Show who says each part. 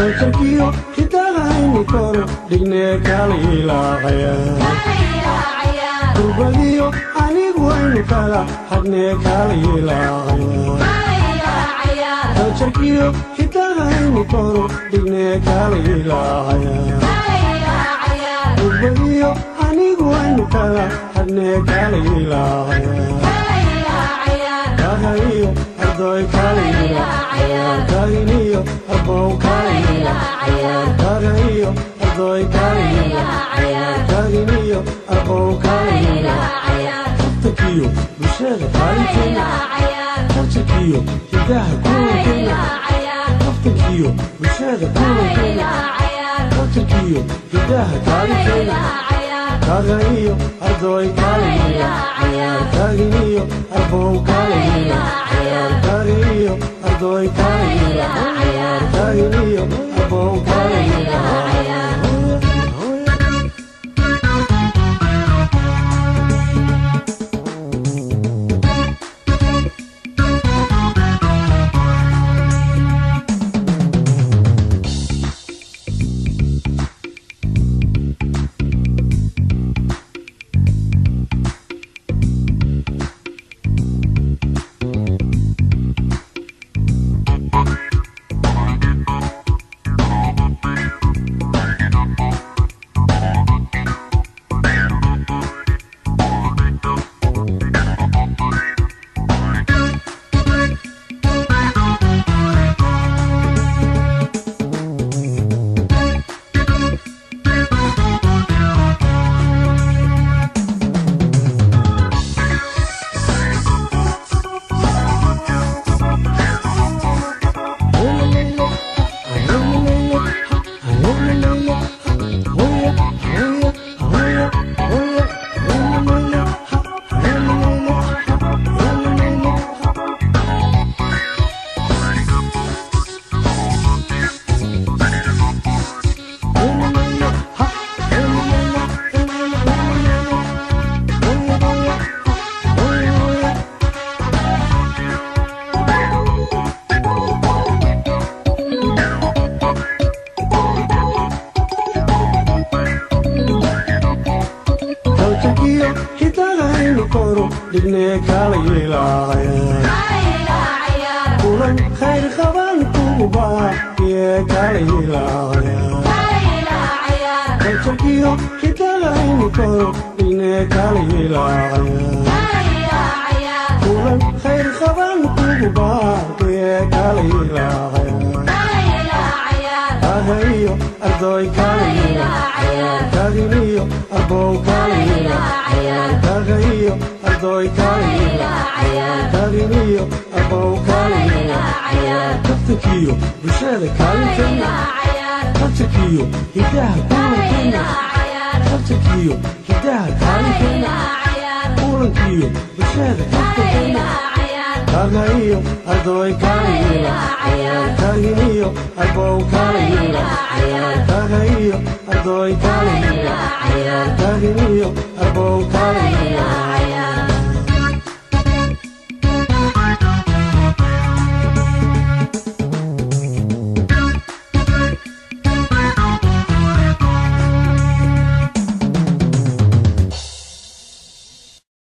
Speaker 1: kaljarkiyo hidahaynu koro dhigne kaliilacaya durbadiyo anigu aynu kala hadne kaliilacaya kaljarkiyo hidahaynu koro dhigne kaliilacaya durbadiyo anigu aynu kala hadne kaliilacaya kagayo ardoy kaliilacaya kaginiyo arbow kaliilacaya kagayo ardoy kaliilacaya kaginiyo arbow kaliilacaya kaftakiyo bulshada kaalinteena kaljarkiyo hidaha kulankeena kaftakiyo bulshada kulankeena kaljarkiyo hidaha kaalinteena kagayo ardoy kaliilacaya kaginiyo arbow kaliilacaya kagayo ardoy kaliilacaya kaginiyo arbow kaliilacaya hidahaynu koro dhigne kaliilacaya kulan khayr qaban kugu baaqiye kaliilacaya kaljarkiyo hidahaynu koro dhigne kaliilacaya kulan khayr qaban kugu baaqiye kaliilacaya kagayo ardoy kaliilacaya kaginiyo arbow kaliilacaya kagayo ardoy kaliilacaya kaginiyo arbow kaliilacaya kaftakiyo bulshada kaalinteena kaljarkiyo hidaha kulankeena kaljarkiyo hidaha kaalinteena kulankiyo bulshada kaftakeena kagayo ardoy kaliilacaya kaginiyo arbow kaliilacaya kagayo ardoy kaliilacaya kaginiyo arbow kaliilacaya